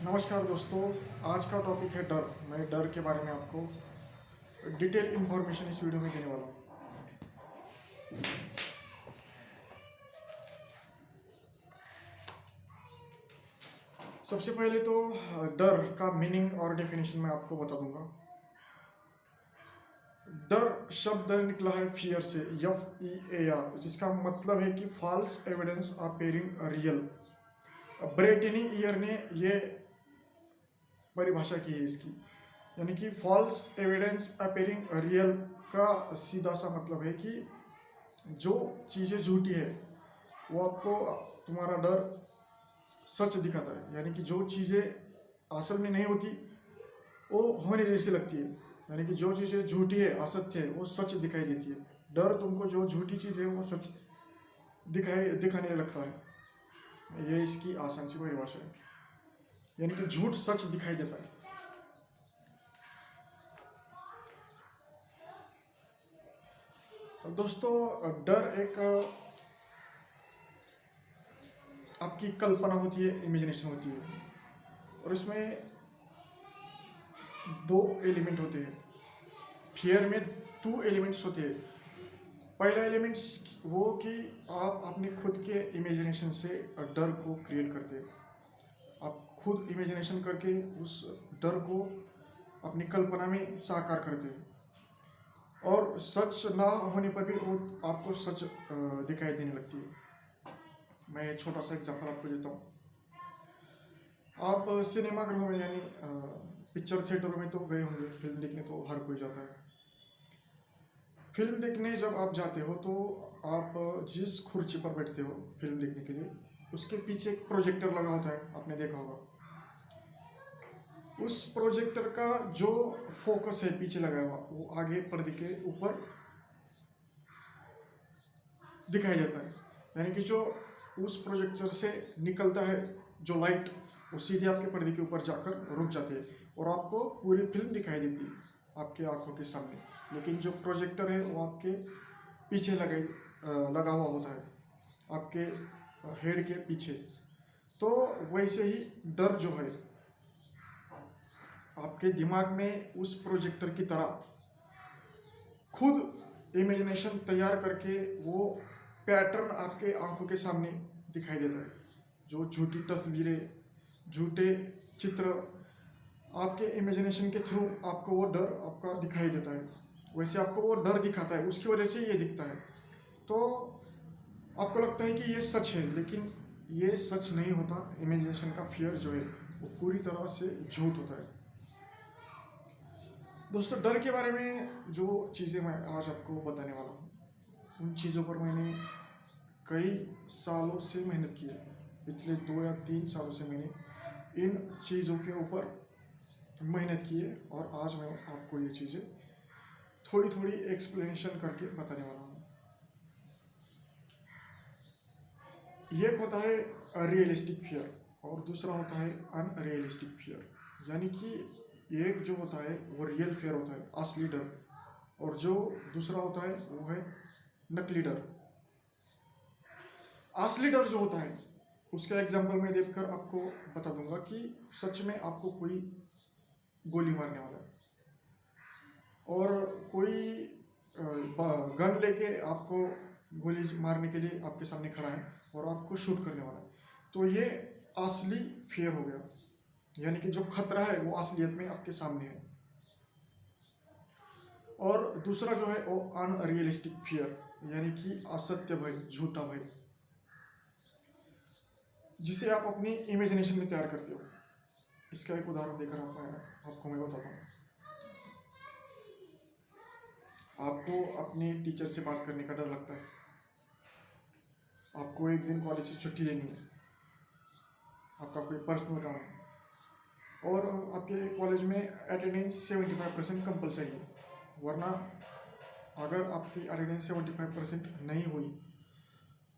नमस्कार दोस्तों। आज का टॉपिक है डर। मैं डर के बारे में आपको डिटेल इन्फॉर्मेशन इस वीडियो में देने वाला हूँ। सबसे पहले तो डर का मीनिंग और डेफिनेशन मैं आपको बता दूंगा। डर शब्द निकला है फियर से, FEAR, जिसका मतलब है कि फॉल्स एविडेंस अपेयरिंग रियल। ब्रेटिनी ईयर ने ये परिभाषा की है इसकी, यानी कि फॉल्स एविडेंस अपेयरिंग रियल का सीधा सा मतलब है कि जो चीज़ें झूठी है वो आपको तुम्हारा डर सच दिखाता है। यानी कि जो चीज़ें असल में नहीं होती वो होने जैसी लगती है, यानी कि जो चीज़ें झूठी है, असत्य है, वो सच दिखाई देती है। डर तुमको जो झूठी चीज़ है वो सच दिखाने लगता है। ये इसकी आसान सी परिभाषा है, यानी कि झूठ सच दिखाई देता है। दोस्तों, डर एक आपकी कल्पना होती है, इमेजिनेशन होती है, और इसमें दो एलिमेंट होते हैं। फियर में 2 एलिमेंट्स होते हैं। पहला एलिमेंट्स वो कि आप अपने खुद के इमेजिनेशन से डर को क्रिएट करते हैं। आप खुद इमेजिनेशन करके उस डर को अपनी कल्पना में साकार करते हैं, और सच ना होने पर भी वो आपको सच दिखाई देने लगती है। मैं एक छोटा सा एग्जांपल आपको देता हूँ। आप सिनेमागृह में, यानी पिक्चर थिएटर में तो गए होंगे, फिल्म देखने तो हर कोई जाता है। फिल्म देखने जब आप जाते हो तो आप जिस कुर्सी पर बैठते हो फिल्म देखने के लिए, उसके पीछे एक प्रोजेक्टर लगा होता है, आपने देखा होगा। उस प्रोजेक्टर का जो फोकस है पीछे लगा हुआ, वो आगे पर्दे के ऊपर दिखाई देता है। यानी कि जो उस प्रोजेक्टर से निकलता है जो लाइट, वो सीधे आपके पर्दे के ऊपर जाकर रुक जाती है और आपको पूरी फिल्म दिखाई देती है आपके आंखों के सामने। लेकिन जो प्रोजेक्टर है वो आपके पीछे लगा हुआ होता है, आपके हेड के पीछे। तो वैसे ही डर जो है आपके दिमाग में उस प्रोजेक्टर की तरह खुद इमेजिनेशन तैयार करके वो पैटर्न आपके आंखों के सामने दिखाई देता है। जो झूठी तस्वीरें, झूठे चित्र आपके इमेजिनेशन के थ्रू आपको वो डर आपका दिखाई देता है। वैसे आपको वो डर दिखाता है, उसकी वजह से ये दिखता है। तो आपको लगता है कि ये सच है, लेकिन ये सच नहीं होता। इमेजिनेशन का फियर जो है वो पूरी तरह से झूठ होता है। दोस्तों, डर के बारे में जो चीज़ें मैं आज आपको बताने वाला हूँ, उन चीज़ों पर मैंने कई सालों से मेहनत की है। पिछले 2 या 3 सालों से मैंने इन चीज़ों के ऊपर मेहनत की है, और आज मैं आपको ये चीज़ें थोड़ी थोड़ी एक्सप्लेनेशन करके बताने वाला हूँ। एक होता है रियलिस्टिक फियर और दूसरा होता है अनरियलिस्टिक फियर। यानी कि एक जो होता है वो रियल फियर होता है, असली डर, और जो दूसरा होता है वो है नकली डर। असली डर जो होता है उसका एग्जांपल मैं देकर आपको बता दूंगा कि सच में आपको कोई गोली मारने वाला है, और कोई गन लेके आपको गोली मारने के लिए आपके सामने खड़ा है और आपको शूट करने वाला है। तो ये असली फियर हो गया, यानी कि जो खतरा है वो असलियत में आपके सामने है। और दूसरा जो है वो अनरियलिस्टिक फियर, यानी कि असत्य भय, झूठा भय, जिसे आप अपनी इमेजिनेशन में तैयार करते हो। इसका एक उदाहरण देकर आपको मैं बताता हूँ। आपको अपने टीचर से बात करने का डर लगता है। आपको एक दिन कॉलेज से छुट्टी लेनी है, आपका कोई पर्सनल काम है, और आपके कॉलेज में अटेंडेंस 75% कंपलसरी है, वरना अगर आपकी अटेंडेंस 75% नहीं हुई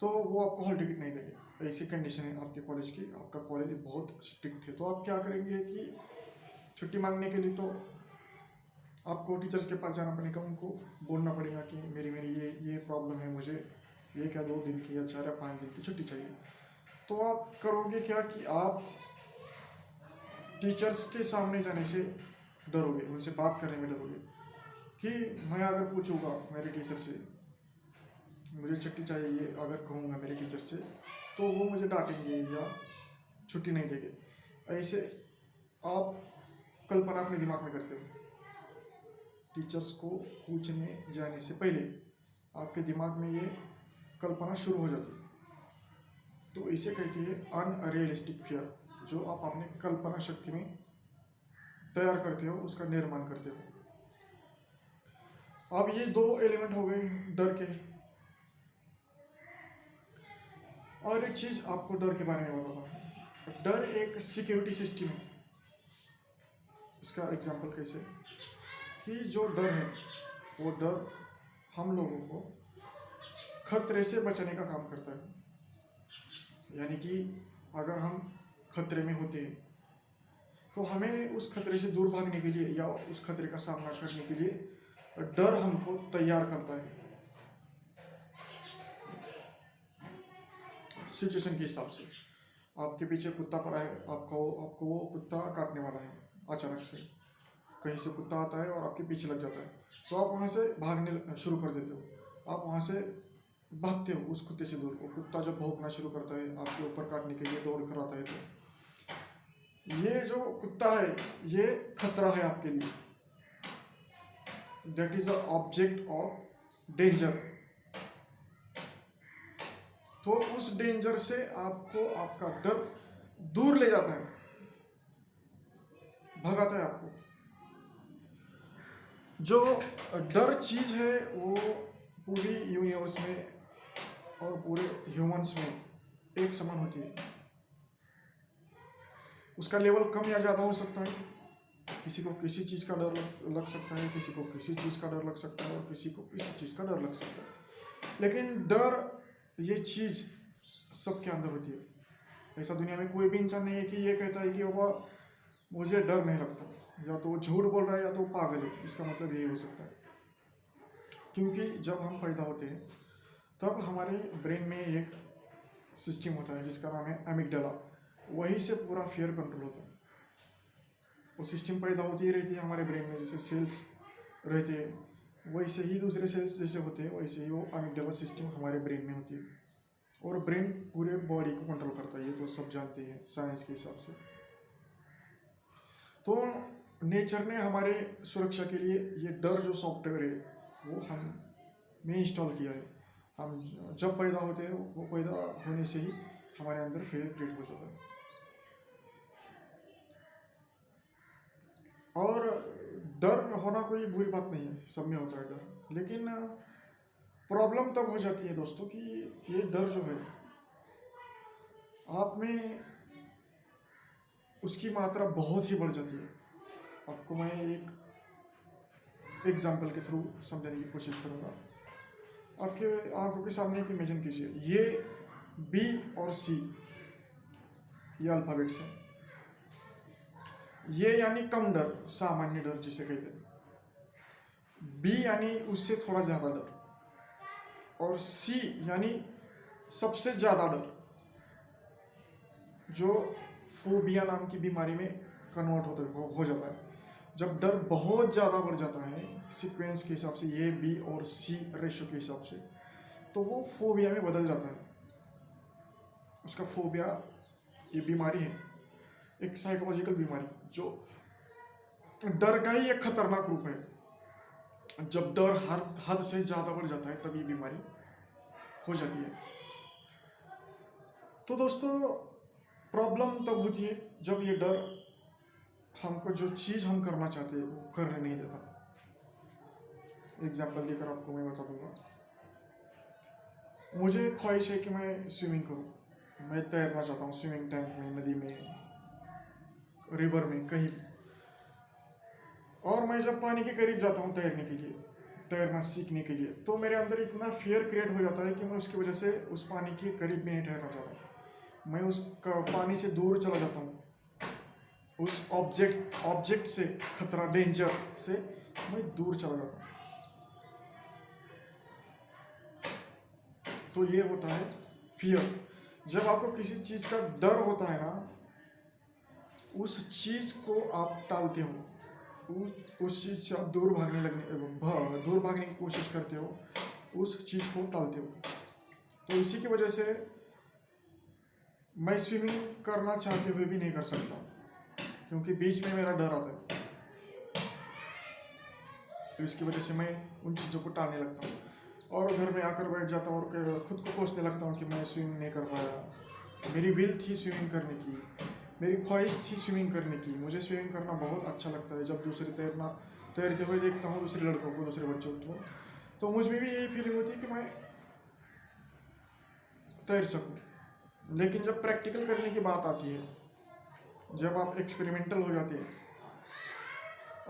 तो वो आपको हॉल टिकट नहीं देंगे। ऐसी कंडीशन है आपके कॉलेज की, आपका कॉलेज बहुत स्ट्रिक्ट है। तो आप क्या करेंगे कि छुट्टी मांगने के लिए तो आपको टीचर्स के पास जाना पड़ेगा, उनको बोलना पड़ेगा कि मेरी मेरी ये प्रॉब्लम है, मुझे ये क्या 2 दिन की या 4 या 5 दिन की छुट्टी चाहिए। तो आप करोगे क्या कि आप टीचर्स के सामने जाने से डरोगे, उनसे बात करने में डरोगे कि मैं अगर पूछूंगा मेरे टीचर से मुझे छुट्टी चाहिए, अगर कहूँगा मेरे टीचर से तो वो मुझे डांटेंगे या छुट्टी नहीं देंगे। ऐसे आप कल्पना अपने दिमाग में करते हो। टीचर्स को पूछने जाने से पहले आपके दिमाग में ये कल्पना शुरू हो जाती है, तो इसे कहते हैं अनरियलिस्टिक फियर, जो आप अपने कल्पना शक्ति में तैयार करते हो, उसका निर्माण करते हो। अब ये दो एलिमेंट हो गए डर के। और एक चीज आपको डर के बारे में बताता हूँ। डर एक सिक्योरिटी सिस्टम है। इसका एग्जांपल कैसे कि जो डर है वो डर हम लोगों को खतरे से बचने का काम करता है। यानी कि अगर हम खतरे में होते हैं तो हमें उस खतरे से दूर भागने के लिए या उस खतरे का सामना करने के लिए डर हमको तैयार करता है सिचुएशन के हिसाब से। आपके पीछे कुत्ता पड़ा है, आपको वो कुत्ता काटने वाला है, अचानक से कहीं से कुत्ता आता है और आपके पीछे लग जाता है, तो आप वहाँ से भागने शुरू कर देते हो। आप वहाँ से भागते हो उस कुत्ते से दूर। वो कुत्ता जब भौंकना शुरू करता है आपके ऊपर काटने के लिए दौड़ कर आता है, तो ये जो कुत्ता है ये खतरा है आपके लिए। That is a object of danger. तो उस डेंजर से आपको आपका डर दूर ले जाता है, भगाता है आपको। जो डर चीज है वो पूरी यूनिवर्स में और पूरे ह्यूमंस में एक समान होती है। उसका लेवल कम या ज़्यादा हो सकता है। किसी को किसी चीज़ का डर लग सकता है, किसी को किसी चीज़ का डर लग सकता है और किसी को किसी चीज़ का डर लग सकता है। लेकिन डर ये चीज़ सबके अंदर होती है। ऐसा दुनिया में कोई भी इंसान नहीं है कि ये कहता है कि बाबा मुझे डर नहीं लगता। या तो वो झूठ बोल रहा है या तो वो पागल है। इसका मतलब यही हो सकता है, क्योंकि जब हम पैदा होते हैं तब हमारे ब्रेन में एक सिस्टम होता है जिसका नाम है एमिगडाला। वहीं से पूरा फियर कंट्रोल होता है। वो सिस्टम पैदा होती ही रहती है हमारे ब्रेन में। जैसे सेल्स रहते हैं वैसे ही दूसरे सेल्स जैसे होते हैं, वैसे ही वो एमिगडाला सिस्टम हमारे ब्रेन में होती है। और ब्रेन पूरे बॉडी को कंट्रोल करता है, ये तो सब जानते हैं साइंस के हिसाब से। तो नेचर ने हमारे सुरक्षा के लिए ये डर जो सॉफ्टवेयर है वो हमने इंस्टॉल किया है। हम जब पैदा होते हैं वो पैदा होने से ही हमारे अंदर फियर क्रिएट हो जाता है। और डर होना कोई बुरी बात नहीं है, सब में होता है डर। लेकिन प्रॉब्लम तब हो जाती है दोस्तों कि ये डर जो है आप में उसकी मात्रा बहुत ही बढ़ जाती है। आपको मैं एक एग्जाम्पल के थ्रू समझाने की कोशिश करूँगा। आपके आंखों के सामने एक इमेजिन कीजिए, ये बी और सी ये अल्फ़ाबेट्स हैं। ये यानी कम डर, सामान्य डर जिसे कहते हैं। बी यानी उससे थोड़ा ज़्यादा डर, और सी यानी सबसे ज़्यादा डर, जो फोबिया नाम की बीमारी में कन्वर्ट हो जाता है। जब डर बहुत ज़्यादा बढ़ जाता है सीक्वेंस के हिसाब से, ये बी और सी रेशो के हिसाब से, तो वो फोबिया में बदल जाता है। उसका फोबिया ये बीमारी है, एक साइकोलॉजिकल बीमारी, जो डर का ही एक खतरनाक रूप है। जब डर हर हद से ज़्यादा बढ़ जाता है तब ये बीमारी हो जाती है। तो दोस्तों प्रॉब्लम तब होती है जब ये डर हमको जो चीज़ हम करना चाहते हैं वो करने नहीं देता। एग्जाम्पल देकर आपको मैं बता दूंगा। मुझे ख्वाहिश है कि मैं स्विमिंग करूं, मैं तैरना चाहता हूँ स्विमिंग टैंक में, नदी में, रिवर में, कहीं। और मैं जब पानी के करीब जाता हूँ तैरने के लिए, तैरना सीखने के लिए, तो मेरे अंदर इतना फियर क्रिएट हो जाता है कि मैं उसकी वजह से उस पानी के करीब भी नहीं ठहरना चाहता। मैं उस पानी से दूर चला जाता हूँ, उस ऑब्जेक्ट से, खतरा, डेंजर से मैं दूर चला जाता हूँ। तो ये होता है फियर। जब आपको किसी चीज़ का डर होता है ना, उस चीज़ को आप टालते हो, उस चीज़ से आप दूर भागने की कोशिश करते हो, उस चीज़ को टालते हो। तो इसी की वजह से मैं स्विमिंग करना चाहते हुए भी नहीं कर सकता, क्योंकि बीच में मेरा डर आता है। तो इसकी वजह से मैं उन चीज़ों को टालने लगता हूँ और घर में आकर बैठ जाता हूँ और खुद को कोसने लगता हूँ कि मैं स्विमिंग नहीं कर पाया। मेरी विल थी स्विमिंग करने की, मेरी ख्वाहिश थी स्विमिंग करने की। मुझे स्विमिंग करना बहुत अच्छा लगता है। जब दूसरे तैरते हुए देखता हूँ, दूसरे लड़कों को, दूसरे बच्चों को, तो मुझ में भी यही फीलिंग होती है कि मैं तैर सकूं। लेकिन जब प्रैक्टिकल करने की बात आती है, जब आप एक्सपेरिमेंटल हो जाते हैं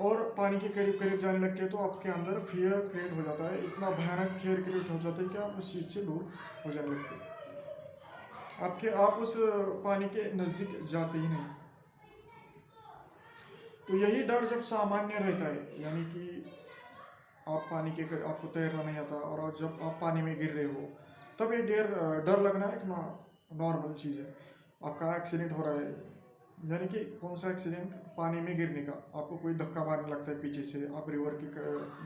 और पानी के करीब करीब जाने लगते हैं, तो आपके अंदर फियर क्रिएट हो जाता है। इतना भयानक फियर क्रिएट हो जाता है कि आप उस चीज़ से दूर हो जाने लगते हैं। आप उस पानी के नज़दीक जाते ही नहीं। तो यही डर जब सामान्य रहता है, यानी कि आपको तैरना नहीं आता और जब आप पानी में गिर रहे हो, तब ये डर लगना एक नॉर्मल चीज़ है। आपका एक्सीडेंट हो रहा है, यानी कि कौन सा एक्सीडेंट, पानी में गिरने का। आपको कोई धक्का मारने लगता है पीछे से, आप रिवर के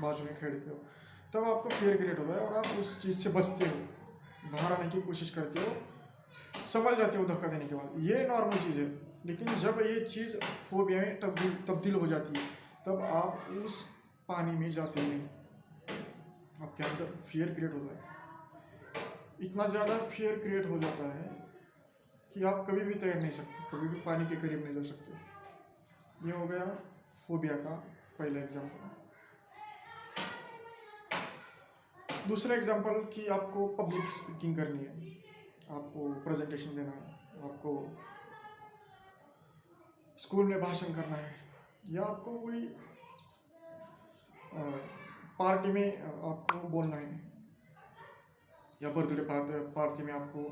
बाजू में खड़े हो, तब आपको फियर क्रिएट होता है और आप उस चीज़ से बचते हो, बाहर आने की कोशिश करते हो, संभल जाते हो धक्का देने के बाद। ये नॉर्मल चीज़ है। लेकिन जब ये चीज़ फोबिया में तब्दील हो जाती है, तब आप उस पानी में जाते ही नहीं। आपके अंदर फियर क्रिएट होता है, इतना ज़्यादा फियर क्रिएट हो जाता है कि आप कभी भी तैर नहीं सकते, कभी भी पानी के करीब नहीं जा सकते। ये हो गया फोबिया का पहला एग्जाम्पल। दूसरा एग्जाम्पल कि आपको पब्लिक स्पीकिंग करनी है, आपको प्रेजेंटेशन देना है, आपको स्कूल में भाषण करना है, या आपको कोई पार्टी में आपको बोलना है, या बर्थडे पार्टी में आपको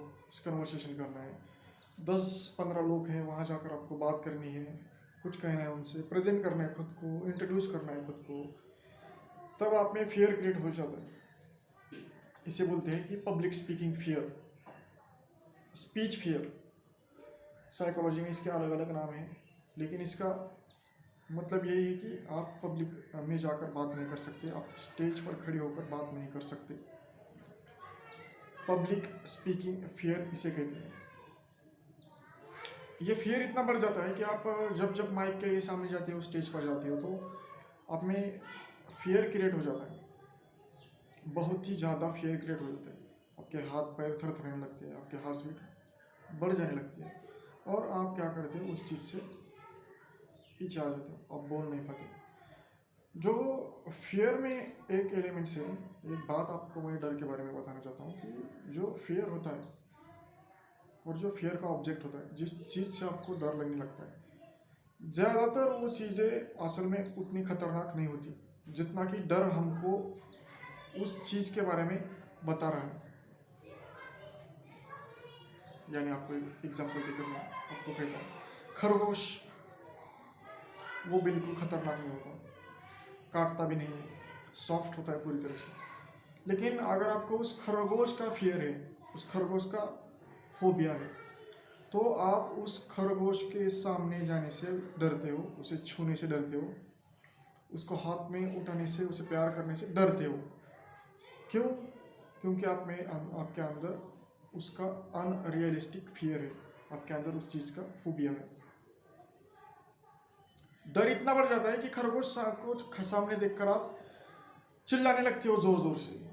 कन्वर्सेशन करना है। 10-15 लोग हैं, वहाँ जाकर आपको बात करनी है, कुछ कहना है, उनसे प्रेजेंट करना है, खुद को इंट्रोड्यूस करना है खुद को। तब आप में फियर क्रिएट हो जाता है। इसे बोलते हैं कि public speaking fear, speech fear. Psychology में इसके अलग अलग नाम हैं, लेकिन इसका मतलब यही है कि आप पब्लिक में जाकर बात नहीं कर सकते, आप स्टेज पर खड़े होकर बात नहीं कर सकते। पब्लिक स्पीकिंग फियर इसे कहते हैं। ये फियर इतना बढ़ जाता है कि आप जब माइक के सामने जाते हो, स्टेज पर जाते हो, तो आप में फियर क्रिएट हो जाता है, बहुत ही ज़्यादा फियर क्रिएट हो जाता है। आपके हाथ पैर थरथराने लगते हैं, आपके हार्ट बीट बढ़ जाने लगती है, और आप क्या करते हो, उस चीज़ से पीछे आ जाते हो, आप बोल नहीं पाते। जो फियर में एक एलिमेंट्स है, एक बात आपको मैं डर के बारे में बताना चाहता हूँ कि जो फियर होता है और जो फियर का ऑब्जेक्ट होता है, जिस चीज़ से आपको डर लगने लगता है, ज़्यादातर वो चीज़ें असल में उतनी खतरनाक नहीं होती जितना कि डर हमको उस चीज़ के बारे में बता रहा है। यानी आपको एग्जांपल देकर मैं आपको कहता हूँ, खरगोश वो बिल्कुल खतरनाक नहीं होता, काटता भी नहीं, सॉफ्ट होता है पूरी तरह से। लेकिन अगर आपको उस खरगोश का फियर है, उस खरगोश का फोबिया है, तो आप उस खरगोश के सामने जाने से डरते हो, उसे छूने से डरते हो, उसको हाथ में उठाने से, उसे प्यार करने से डरते हो। क्यों? क्योंकि आपके अंदर उसका अनरियलिस्टिक फियर है, आपके अंदर उस चीज़ का फोबिया है। डर इतना बढ़ जाता है कि खरगोश को सामने देखकर आप चिल्लाने लगते हो जोर जोर से।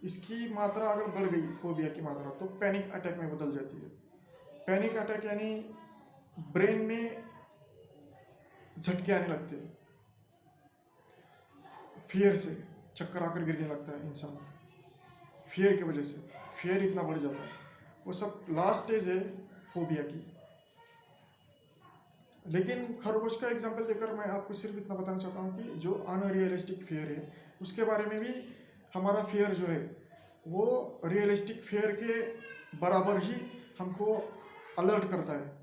इसकी मात्रा अगर बढ़ गई, फोबिया की मात्रा, तो पैनिक अटैक में बदल जाती है। पैनिक अटैक यानी ब्रेन में झटके आने लगते हैं, फियर से चक्कर आकर गिरने लगता है इंसान, फियर की वजह से। फियर इतना बढ़ जाता है, वो सब लास्ट स्टेज है फोबिया की। लेकिन खरगोश का एग्जांपल देकर मैं आपको सिर्फ इतना बताना चाहता हूँ कि जो अनरियलिस्टिक फियर है, उसके बारे में भी हमारा फियर जो है वो रियलिस्टिक फियर के बराबर ही हमको अलर्ट करता है।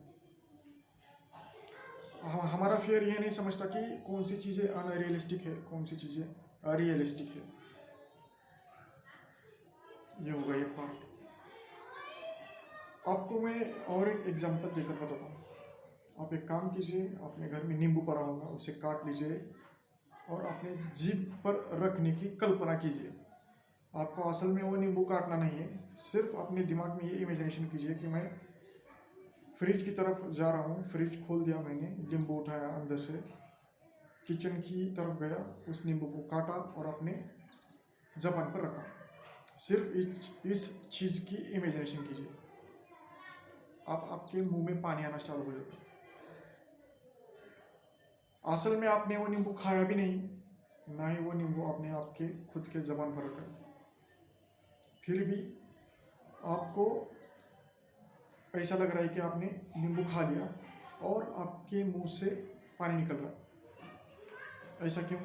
हमारा फियर ये नहीं समझता कि कौन सी चीज़ें अनरियलिस्टिक है, कौन सी चीज़ें अरियलिस्टिक है। ये होगा ये पार्ट। आपको मैं और एक एग्जांपल देकर बताता हूँ। आप आप एक काम कीजिए, अपने घर में नींबू पड़ा होगा, उसे काट लीजिए और अपने जीभ पर रखने की कल्पना कीजिए। आपको असल में वो नींबू काटना नहीं है, सिर्फ अपने दिमाग में ये इमेजिनेशन कीजिए कि मैं फ्रिज की तरफ जा रहा हूँ, फ्रिज खोल दिया मैंने, नींबू उठाया अंदर से, किचन की तरफ गया, उस नींबू को काटा और अपने जबान पर रखा। सिर्फ इस चीज़ की इमेजिनेशन कीजिए, आप आपके मुंह में पानी आना चालू हो जाता है। असल में आपने वो नींबू खाया भी नहीं, ना ही वो नींबू आपने आपके खुद के जबान पर रखा, फिर भी आपको ऐसा लग रहा है कि आपने नींबू खा लिया और आपके मुंह से पानी निकल रहा है। ऐसा क्यों?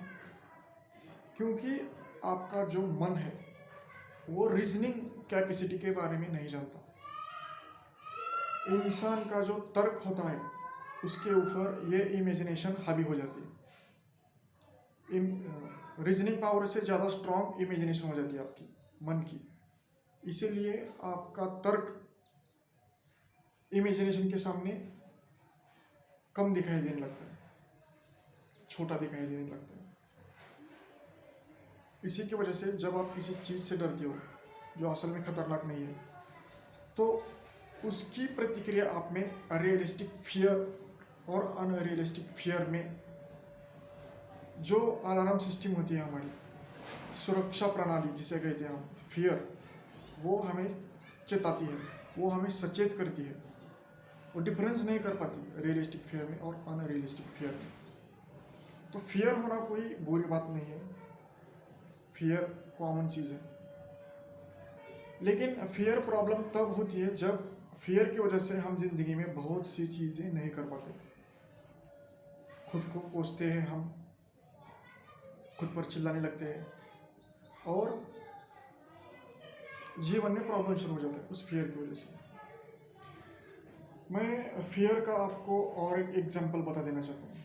क्योंकि आपका जो मन है वो रीजनिंग कैपेसिटी के बारे में नहीं जानता। इंसान का जो तर्क होता है उसके ऊपर ये इमेजिनेशन हावी हो जाती है। रीजनिंग पावर से ज़्यादा स्ट्रॉन्ग इमेजिनेशन हो जाती है आपकी मन की, इसीलिए आपका तर्क इमेजिनेशन के सामने कम दिखाई देने लगता है, छोटा दिखाई देने लगता है। इसी की वजह से जब आप किसी चीज़ से डरते हो जो असल में खतरनाक नहीं है, तो उसकी प्रतिक्रिया आप में रियलिस्टिक फियर और अनरियलिस्टिक फियर में जो अलार्म सिस्टम होती है हमारी सुरक्षा प्रणाली जिसे कहते हैं हम फियर, वो हमें चेताती है, वो हमें सचेत करती है, वो डिफरेंस नहीं कर पाती रियलिस्टिक फियर में और अनरियलिस्टिक फियर में। तो फियर होना कोई बुरी बात नहीं है, फियर कॉमन चीज़ है, लेकिन फियर प्रॉब्लम तब होती है जब फियर की वजह से हम जिंदगी में बहुत सी चीज़ें नहीं कर पाते, खुद को कोसते हैं, हम खुद पर चिल्लाने लगते हैं और जीवन में प्रॉब्लम शुरू हो जाता है उस फियर की वजह से। मैं फियर का आपको और एक एग्जांपल बता देना चाहता हूँ,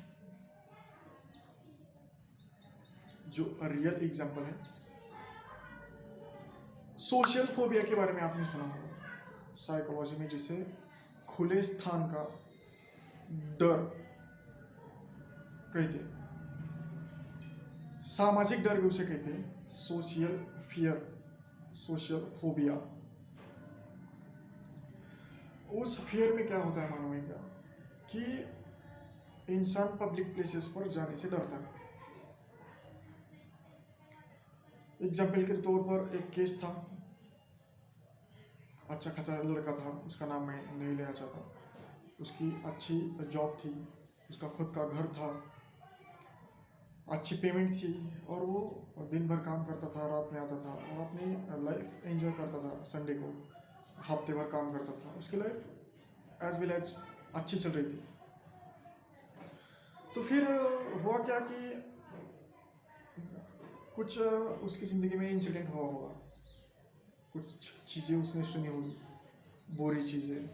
जो रियल एग्जांपल है। सोशल फोबिया के बारे में आपने सुना होगा, साइकोलॉजी में जिसे खुले स्थान का डर कहते हैं, सामाजिक डर भी उसे कहते हैं, सोशल फियर, सोशल फोबिया। उस फियर में क्या होता है मालूम है क्या, कि इंसान पब्लिक प्लेसेस पर जाने से डरता है। एग्जाम्पल के तौर पर एक केस था, अच्छा खासा लड़का था, उसका नाम मैं नहीं लेना चाहता, उसकी अच्छी जॉब थी, उसका खुद का घर था, अच्छी पेमेंट थी और वो दिन भर काम करता था, रात में आता था और अपनी लाइफ एंजॉय करता था। संडे को हफ्ते भर काम करता था, उसकी लाइफ एज वेल एज अच्छी चल रही थी। तो फिर हुआ क्या कि कुछ उसकी ज़िंदगी में इंसिडेंट हुआ होगा, कुछ चीज़ें उसने सुनी होगी, बुरी चीज़ें,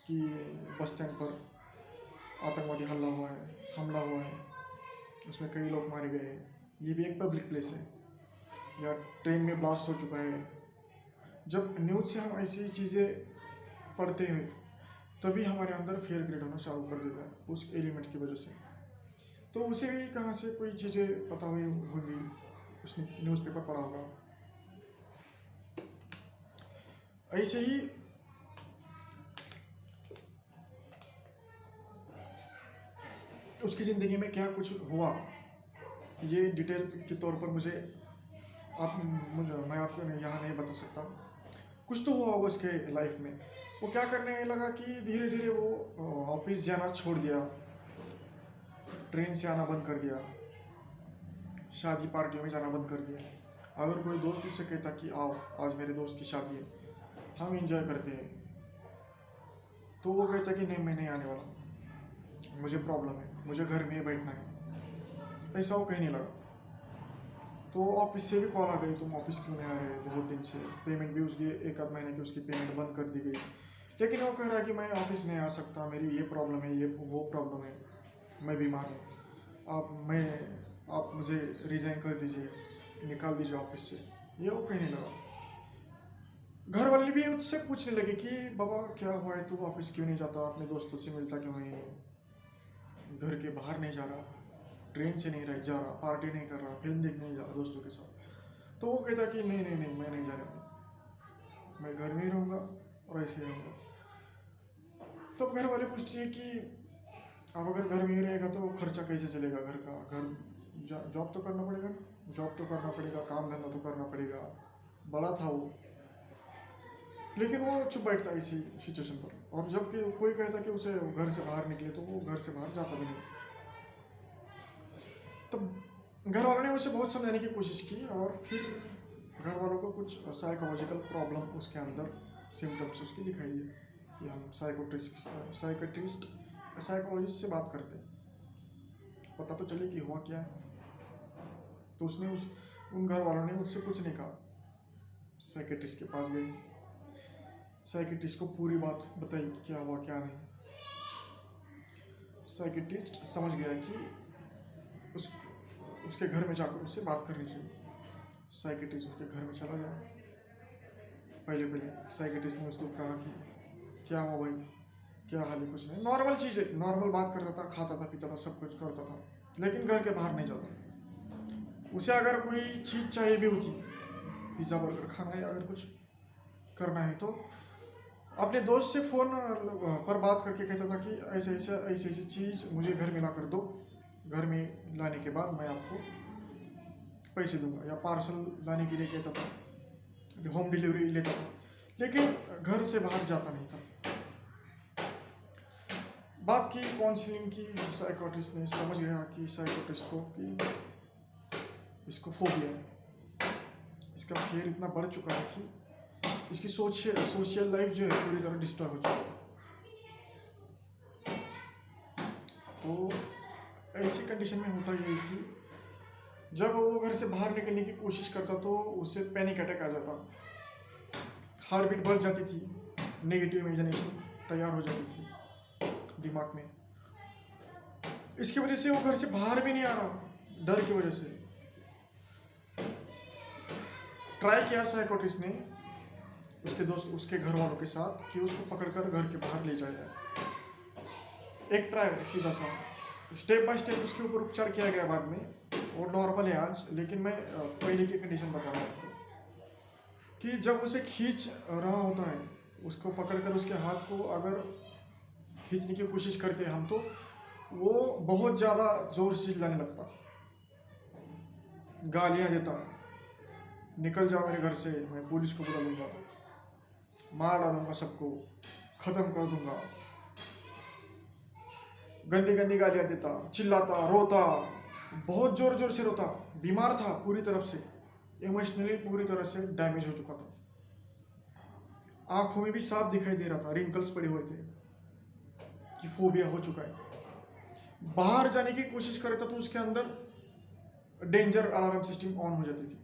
कि बस स्टैंड पर आतंकवादी हमला हुआ है, उसमें कई लोग मारे गए हैं, ये भी एक पब्लिक प्लेस है, या ट्रेन में ब्लास्ट हो चुका है। जब न्यूज़ से हम ऐसी चीज़ें पढ़ते हैं तभी हमारे अंदर फियर क्रिएट होना चालू कर देता है उस एलिमेंट की वजह से। तो उसे भी कहाँ से कोई चीज़ें पता हुई होगी, उसने न्यूज़पेपर पढ़ा होगा। ऐसे ही उसकी ज़िंदगी में क्या कुछ हुआ, ये डिटेल के तौर पर मैं आपको यहाँ नहीं बता सकता। कुछ तो हुआ होगा उसके लाइफ में। वो क्या करने लगा कि धीरे धीरे वो ऑफिस जाना छोड़ दिया, ट्रेन से आना बंद कर दिया, शादी पार्टियों में जाना बंद कर दिया। अगर कोई दोस्त उससे कहता कि आओ आज मेरे दोस्त की शादी है, हम एंजॉय करते हैं, तो वो कहता कि नहीं मैं नहीं आने वाला, मुझे प्रॉब्लम है, मुझे घर में ही बैठना है। ऐसा वो कहने लगा। तो ऑफिस से भी कॉल आ गई, तुम ऑफिस क्यों नहीं आ रहे बहुत दिन से, पेमेंट भी उसकी एक आध महीने की उसकी पेमेंट बंद कर दी गई। लेकिन वो कह रहा है कि मैं ऑफिस नहीं आ सकता, मेरी ये प्रॉब्लम है, ये वो प्रॉब्लम है, मैं बीमार हूँ, आप मुझे रिज़ाइन कर दीजिए, निकाल दीजिए ऑफिस से, ये वो कहने लगा। घर वाले भी उससे पूछने लगे कि बाबा क्या हुआ है, तू ऑफिस क्यों नहीं जाता, अपने दोस्तों से मिलता क्यों नहीं है, घर के बाहर नहीं जा रहा, ट्रेन से नहीं रह जा रहा, पार्टी नहीं कर रहा, फिल्म देखने नहीं जा रहा दोस्तों के साथ, तो वो कहता कि नहीं नहीं नहीं मैं नहीं जा रहा, मैं घर में ही रहूँगा और ऐसे ही रहूँगा। तब घर वाले पूछते हैं कि अब अगर घर में ही रहेगा तो खर्चा कैसे चलेगा घर का, घर जॉब तो करना पड़ेगा, जॉब तो करना पड़ेगा, काम धंधा तो करना पड़ेगा। बड़ा था वो, लेकिन वो चुप बैठता इसी सिचुएशन पर, और जब कि कोई कहता कि उसे घर से बाहर निकले तो वो घर से बाहर जाता भी नहीं। तब घर वालों ने उसे बहुत समझाने की कोशिश की, और फिर घर वालों को कुछ साइकोलॉजिकल प्रॉब्लम उसके अंदर सिम्टम्स उसकी दिखाई दिए कि हम साइकेट्रिस्ट साइकोलॉजिस्ट से बात करते हैं, पता तो चले कि हुआ क्या है। तो उसने उन घर वालों ने उससे कुछ नहीं कहा, साइकेट्रिस्ट के पास गई, साइकेट्रिस्ट को पूरी बात बताई क्या हुआ क्या नहीं। साइकेट्रिस्ट समझ गया कि उसके घर में जाकर उससे बात करनी चाहिए। साइकेट्रिस्ट उसके घर में चला गया। पहले साइकेट्रिस्ट ने उसको कहा कि क्या हुआ भाई, क्या हाल है, कुछ नहीं, नॉर्मल चीज़ है, नॉर्मल बात करता था, खाता था, पीता था, सब कुछ करता था, लेकिन घर के बाहर नहीं जाता। उसे अगर कोई चीज़ चाहिए भी होती, पिज़्ज़ा बर्गर खाना है, अगर कुछ करना है, तो अपने दोस्त से फ़ोन पर बात करके कहता था कि ऐसे चीज़ मुझे घर में ला कर दो, घर में लाने के बाद मैं आपको पैसे दूंगा, या पार्सल लाने के लिए कहता था, होम डिलीवरी लेता था, लेकिन घर से बाहर जाता नहीं था। बात की काउंसलिंग की, साइकोट्रिस्ट ने समझ गया कि साइकोट्रिस्ट को कि इसको फोबिया है, इसका फियर इतना बढ़ चुका है कि इसकी सोशल लाइफ जो है पूरी तरह डिस्टर्ब हो चुकी है। तो ऐसी कंडीशन में होता ये है कि जब वो घर से बाहर निकलने की कोशिश करता तो उससे पैनिक अटैक आ जाता, हार्ट बीट बढ़ जाती थी, नेगेटिव इमेजिनेशन तैयार हो जाती थी दिमाग में। इसकी वजह से वो घर से बाहर भी नहीं आ रहा, डर की वजह से। ट्राई किया साइकोट्रिस्ट ने उसके दोस्त, उसके घर वालों के साथ, कि उसको पकड़कर घर के बाहर ले जाया जाए। एक ट्राई सीधा सा, स्टेप बाय स्टेप उसके ऊपर उपचार किया गया बाद में, वो नॉर्मल है आज, लेकिन मैं पहले की कंडीशन बता रहा हूँ कि जब उसे खींच रहा होता है, उसको पकड़कर उसके हाथ को अगर खींचने की कोशिश करते हम, तो वो बहुत ज़्यादा जोर से चिल्लाने लगता, गालियाँ देता, निकल जाओ मेरे घर से, मैं पुलिस को बुला लूँगा, मार डालूंगा, सबको ख़त्म कर दूंगा, गंदी गंदी गालियाँ देता, चिल्लाता, रोता, बहुत ज़ोर ज़ोर से रोता, बीमार था पूरी तरफ से, इमोशनली पूरी तरह से डैमेज हो चुका था, आँखों में भी साफ दिखाई दे रहा था, रिंकल्स पड़े हुए थे कि फोबिया हो चुका है। बाहर जाने की कोशिश करता तो उसके अंदर डेंजर अलार्म सिस्टम ऑन हो जाती थी।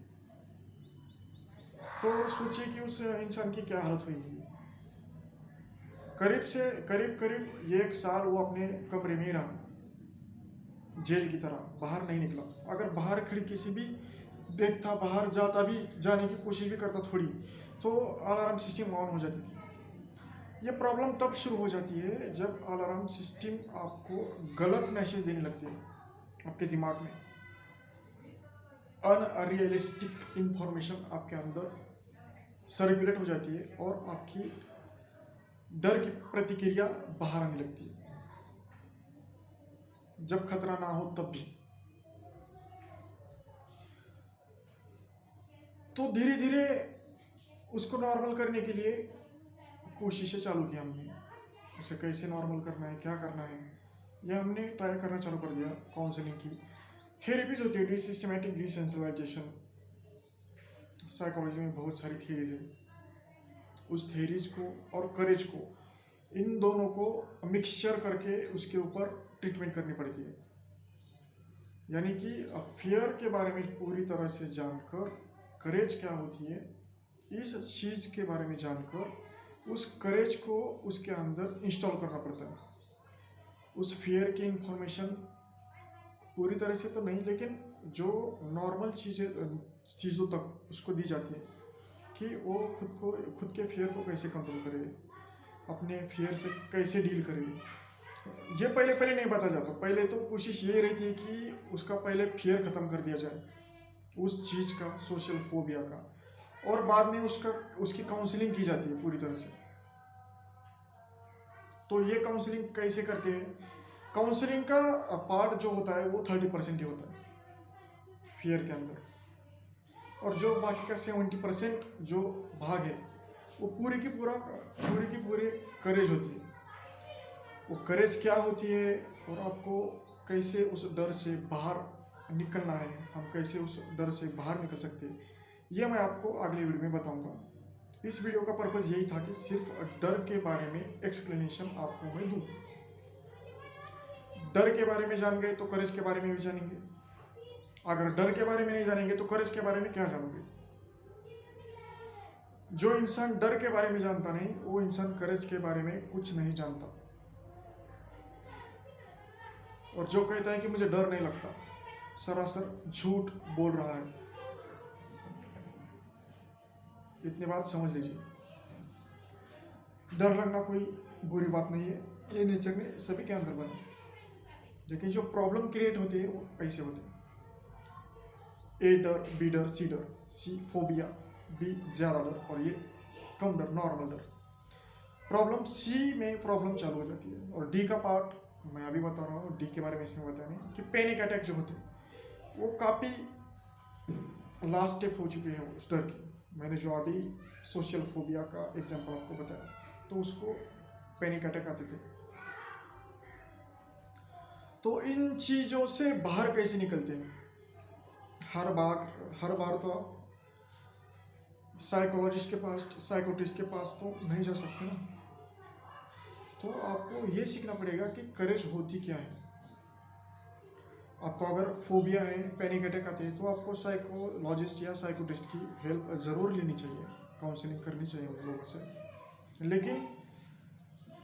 तो सोचिए कि उस इंसान की क्या हालत हुई। करीब 1 साल वो अपने कमरे में ही रहा, जेल की तरह, बाहर नहीं निकला। अगर बाहर खिड़की से भी देखता, बाहर जाता भी, जाने की कोशिश भी करता थोड़ी, तो अलार्म सिस्टम ऑन हो जाती थी। ये प्रॉब्लम तब शुरू हो जाती है जब अलार्म सिस्टम आपको गलत मैसेज देने लगती है आपके दिमाग में, अनरियलिस्टिक इंफॉर्मेशन आपके अंदर सर्कुलेट हो जाती है, और आपकी डर की प्रतिक्रिया बाहर आने लगती है, जब खतरा ना हो तब भी। तो धीरे धीरे उसको नॉर्मल करने के लिए कोशिशें चालू की हमने, उसे कैसे नॉर्मल करना है, क्या करना है, यह हमने ट्राई करना चालू कर दिया। काउंसलिंग की थेरेपीज होती है, सिस्टमेटिक डिसेंसिटाइजेशन, साइकोलॉजी में बहुत सारी थेरीज है। उस थेरीज को और करेज को, इन दोनों को मिक्सचर करके उसके ऊपर ट्रीटमेंट करनी पड़ती है। यानी कि फियर के बारे में पूरी तरह से जानकर, करेज क्या होती है इस चीज़ के बारे में जानकर, उस करेज को उसके अंदर इंस्टॉल करना पड़ता है। उस फियर की इंफॉर्मेशन पूरी तरह से तो नहीं, लेकिन जो नॉर्मल चीज़ों तक उसको दी जाती है कि वो खुद के फियर को कैसे कंट्रोल करे, अपने फियर से कैसे डील करे, ये पहले पहले नहीं बताया जाता। पहले तो कोशिश ये रहती है कि उसका पहले फियर ख़त्म कर दिया जाए उस चीज़ का, सोशल फोबिया का, और बाद में उसकी काउंसलिंग की जाती है पूरी तरह से। तो ये काउंसलिंग कैसे करते हैं? काउंसलिंग का पार्ट जो होता है वो 30% ही होता है फियर के अंदर, और जो बाकी का 70% जो भाग है वो पूरी की पूरी करेज होती है। वो करेज क्या होती है और आपको कैसे उस डर से बाहर निकलना है, हम कैसे उस डर से बाहर निकल सकते हैं, ये मैं आपको अगले वीडियो में बताऊंगा। इस वीडियो का पर्पज़ यही था कि सिर्फ डर के बारे में एक्सप्लेनेशन आपको मैं दूँ। डर के बारे में जान गए तो करेज के बारे में भी जानेंगे, अगर डर के बारे में नहीं जानेंगे तो करेज के बारे में क्या जानोगे? जो इंसान डर के बारे में जानता नहीं, वो इंसान करेज के बारे में कुछ नहीं जानता। और जो कहता है कि मुझे डर नहीं लगता, सरासर झूठ बोल रहा है। इतनी बात समझ लीजिए, डर लगना कोई बुरी बात नहीं है, ये नेचर में सभी के अंदर बना। लेकिन जो प्रॉब्लम क्रिएट होती है वो ऐसे होते हैं। ए डर, बी डर, सी डर, सी फोबिया, बी ज़्यादा डर, और ये कम डर, नॉर्मल डर। प्रॉब्लम सी में प्रॉब्लम चालू हो जाती है। और डी का पार्ट मैं अभी बता रहा हूँ, डी के बारे में इसमें बताया नहीं कि पैनिक अटैक जो होते हैं वो काफ़ी लास्ट स्टेप हो चुके हैं उस डर की। मैंने जो अभी सोशल फोबिया का एग्जांपल आपको बताया, तो उसको पैनिक अटैक आते थे। तो इन चीज़ों से बाहर कैसे निकलते हैं? हर बार तो आप साइकोलॉजिस्ट के पास, साइकोटिस्ट के पास तो नहीं जा सकते ना। तो आपको ये सीखना पड़ेगा कि करेज होती क्या है। आपको अगर फोबिया है, पैनिक अटैक आते हैं, तो आपको साइकोलॉजिस्ट या साइकोटिस्ट की हेल्प ज़रूर लेनी चाहिए, काउंसलिंग करनी चाहिए उन लोगों से। लेकिन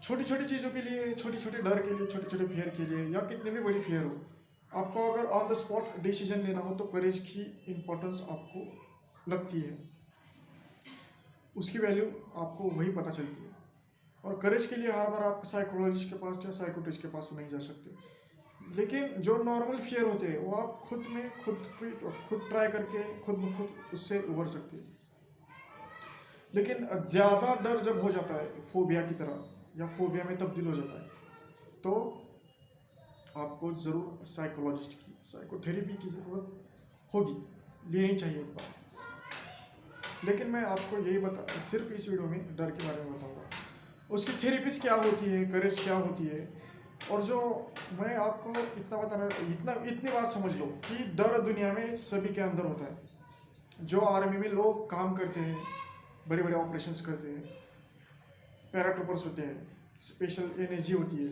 छोटी छोटी चीज़ों के लिए, छोटे छोटे डर के लिए, छोटे छोटे फियर के लिए, या कितनी भी बड़ी फियर हो, आपको अगर ऑन द स्पॉट डिसीजन लेना हो तो करेज की इम्पोर्टेंस आपको लगती है, उसकी वैल्यू आपको वही पता चलती है। और करेज के लिए हर बार आप साइकोलॉजिस्ट के पास या साइकोटिस्ट के पास तो नहीं जा सकते। लेकिन जो नॉर्मल फियर होते हैं वो आप खुद ट्राई करके खुद ब खुद उससे उबर सकते हैं। लेकिन ज़्यादा डर जब हो जाता है फोबिया की तरह, या फोबिया में तब्दील हो जाता है, तो आपको ज़रूर साइकोलॉजिस्ट की, साइकोथेरेपी की ज़रूरत होगी, लेनी चाहिए एक बार। लेकिन मैं आपको यही सिर्फ इस वीडियो में डर के बारे में बताऊंगा, उसकी थेरेपीज क्या होती है, करेज क्या होती है। और जो मैं आपको इतनी बात समझ लो कि डर दुनिया में सभी के अंदर होता है। जो आर्मी में लोग काम करते हैं, बड़े बड़े ऑपरेशंस करते हैं, पैराट्रूपर्स होते हैं, स्पेशल एनएसजी होती है,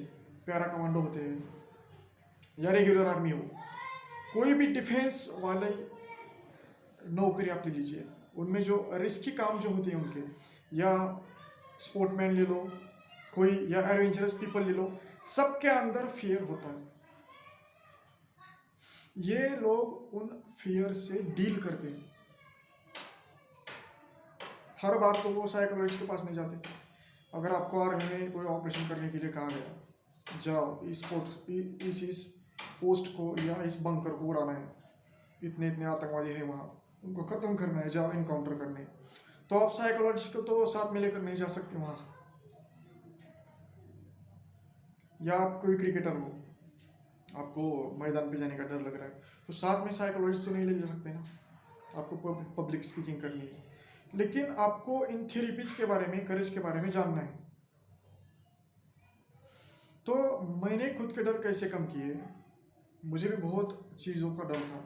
पैरा कमांडो होते हैं, या रेगुलर आर्मी हो, कोई भी डिफेंस वाले नौकरी आप ले लीजिए, उनमें जो रिस्की काम जो होते हैं उनके, या स्पोर्टमैन ले लो कोई, या एडवेंचरस पीपल ले लो, सबके अंदर फियर होता है। ये लोग उन फियर से डील करते हैं। हर बार तो वो साइकोलॉजिस्ट के पास नहीं जाते। अगर आपको आर्मी में कोई ऑपरेशन करने के लिए कहा गया, जाओ इस पोस्ट को या इस बंकर को उड़ाना है, इतने इतने आतंकवादी हैं वहाँ, उनको ख़त्म करना है, जाओ इनकाउंटर करने, तो आप साइकोलॉजिस्ट को तो साथ में लेकर नहीं जा सकते वहाँ। या आप कोई क्रिकेटर हो, आपको मैदान पे जाने का डर लग रहा है, तो साथ में साइकोलॉजिस्ट तो नहीं ले जा सकते ना, आपको पब्लिक स्पीकिंग करनी है। लेकिन आपको इन थेरेपीज के बारे में, करेज के बारे में जानना है। तो मैंने खुद के डर कैसे कम किए, मुझे भी बहुत चीज़ों का डर था,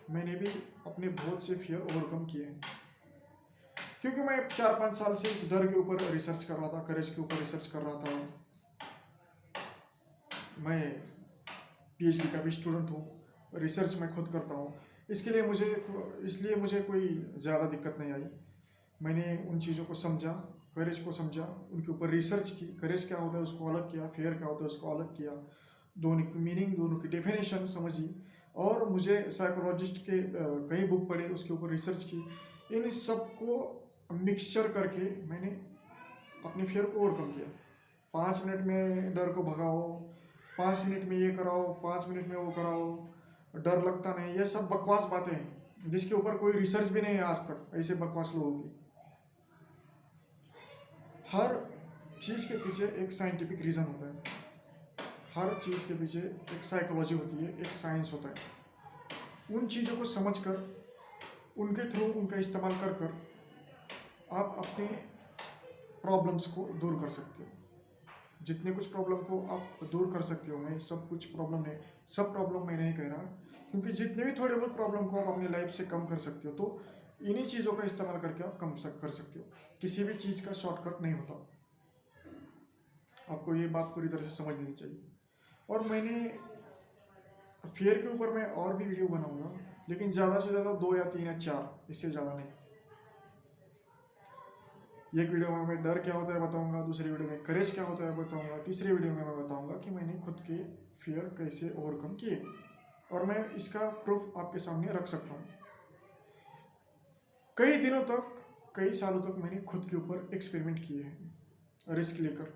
मैंने भी अपने बहुत से फियर ओवरकम किए हैं। क्योंकि मैं 4-5 साल से इस डर के ऊपर रिसर्च कर रहा था, करेज के ऊपर रिसर्च कर रहा था। मैं पीएचडी का भी स्टूडेंट हूँ, रिसर्च मैं खुद करता हूँ, इसलिए मुझे कोई ज़्यादा दिक्कत नहीं आई। मैंने उन चीज़ों को समझा, करेज को समझा, उनके ऊपर रिसर्च की, करेज क्या होता है उसको अलग किया, फियर क्या होता है उसको अलग किया, दोनों की मीनिंग, दोनों की डेफिनेशन समझी, और मुझे साइकोलॉजिस्ट के कई बुक पढ़े, उसके ऊपर रिसर्च की। इन सब को मिक्सचर करके मैंने अपने फियर को ओवरकम किया। 5 मिनट में डर को भगाओ, 5 मिनट में ये कराओ, 5 मिनट में वो कराओ, डर लगता नहीं, ये सब बकवास बातें हैं जिसके ऊपर कोई रिसर्च भी नहीं है आज तक। ऐसे बकवास लोगों की। हर चीज़ के पीछे एक साइंटिफिक रीज़न होता है, हर चीज़ के पीछे एक साइकोलॉजी होती है, एक साइंस होता है। उन चीज़ों को समझकर उनके थ्रू उनका इस्तेमाल कर कर आप अपने प्रॉब्लम्स को दूर कर सकते हो। जितने कुछ प्रॉब्लम को आप दूर कर सकते हो, मैं सब कुछ प्रॉब्लम नहीं, सब प्रॉब्लम मैं नहीं कह रहा, क्योंकि जितने भी थोड़े बहुत प्रॉब्लम को आप अपनी लाइफ से कम कर सकते हो, तो इन्हीं चीज़ों का इस्तेमाल करके आप कम कर सकते हो। किसी भी चीज़ का शॉर्टकट नहीं होता, आपको ये बात पूरी तरह से समझ लेनी चाहिए। और मैंने फेयर के ऊपर मैं और भी वीडियो बनाऊंगा, लेकिन ज़्यादा से ज़्यादा 2 या 3 या 4, इससे ज़्यादा नहीं। एक वीडियो में मैं डर क्या होता है बताऊंगा, दूसरी वीडियो में करेज क्या होता है बताऊंगा, तीसरी वीडियो में मैं बताऊंगा कि मैंने खुद के फियर कैसे ओवरकम किए, और मैं इसका प्रूफ आपके सामने रख सकता हूँ। कई दिनों तक, कई सालों तक मैंने खुद के ऊपर एक्सपेरिमेंट किए हैं रिस्क लेकर,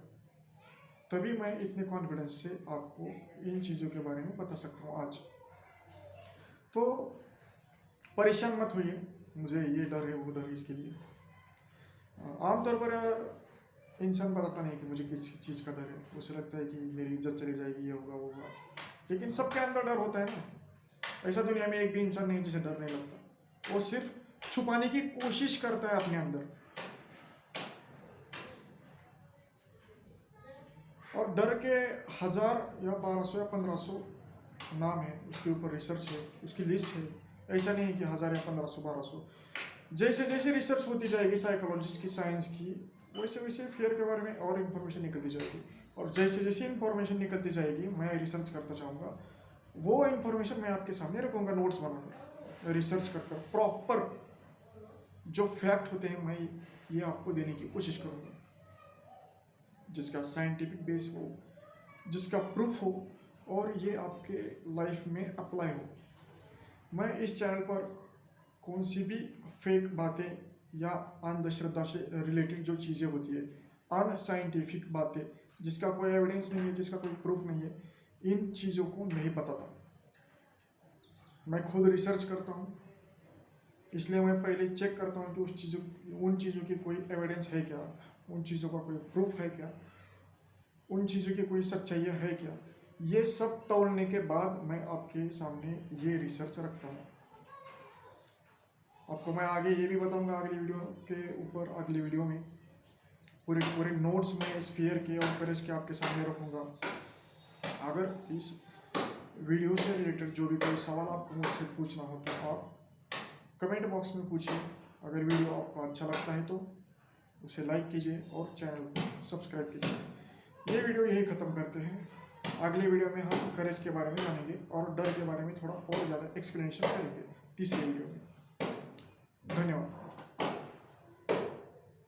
तभी मैं इतने कॉन्फिडेंस से आपको इन चीज़ों के बारे में बता सकता हूँ आज। तो परेशान मत होइए, मुझे ये डर है वो डर है इसके लिए। आमतौर पर इंसान बताता नहीं कि मुझे किस चीज़ का डर है, उसे लगता है कि मेरी इज्जत चली जाएगी, ये होगा वो होगा, लेकिन सबके अंदर डर होता है ना। ऐसा दुनिया में एक भी इंसान नहीं जिसे डर नहीं लगता, वो सिर्फ छुपाने की कोशिश करता है अपने अंदर। और डर के 1000 या 1200 या 1500 नाम है, उसके ऊपर रिसर्च है, उसकी लिस्ट है। ऐसा नहीं है कि 1000 या 1500 1200, जैसे जैसे रिसर्च होती जाएगी साइकोलॉजिस्ट की, साइंस की, वैसे वैसे फियर के बारे में और इन्फॉर्मेशन निकलती जाएगी। और जैसे जैसे इन्फॉर्मेशन निकलती जाएगी, मैं रिसर्च करता जाऊँगा, वो इन्फॉर्मेशन मैं आपके सामने रखूँगा नोट्स बनाकर, रिसर्च कर कर प्रॉपर जो फैक्ट होते हैं मैं ये आपको देने की कोशिश करूँगा, जिसका साइंटिफिक बेस हो, जिसका प्रूफ हो, और ये आपके लाइफ में अप्लाई हो। मैं इस चैनल पर कौन सी भी फेक बातें या अंधश्रद्धा से रिलेटेड जो चीज़ें होती है, अनसाइंटिफिक बातें जिसका कोई एविडेंस नहीं है, जिसका कोई प्रूफ नहीं है, इन चीज़ों को नहीं बताता। मैं खुद रिसर्च करता हूँ, इसलिए मैं पहले चेक करता हूँ कि उन चीज़ों की कोई एविडेंस है क्या, उन चीज़ों का कोई प्रूफ है क्या, उन चीज़ों की कोई सच्चाई है क्या। ये सब तौलने के बाद मैं आपके सामने ये रिसर्च रखता हूँ। आपको मैं आगे ये भी बताऊंगा अगली वीडियो के ऊपर, अगली वीडियो में पूरे नोट्स में इस फियर के और करेज के आपके सामने रखूँगा। अगर इस वीडियो से रिलेटेड जो भी कोई सवाल आपको मुझसे पूछना हो तो आप कमेंट बॉक्स में पूछिए। अगर वीडियो आपको अच्छा लगता है तो उसे लाइक कीजिए और चैनल को सब्सक्राइब कीजिए। ये वीडियो यही ख़त्म करते हैं। अगली वीडियो में हम करेज के बारे में जानेंगे और डर के बारे में थोड़ा और ज़्यादा एक्सप्लेनेशन करेंगे तीसरी वीडियो में। धन्यवाद।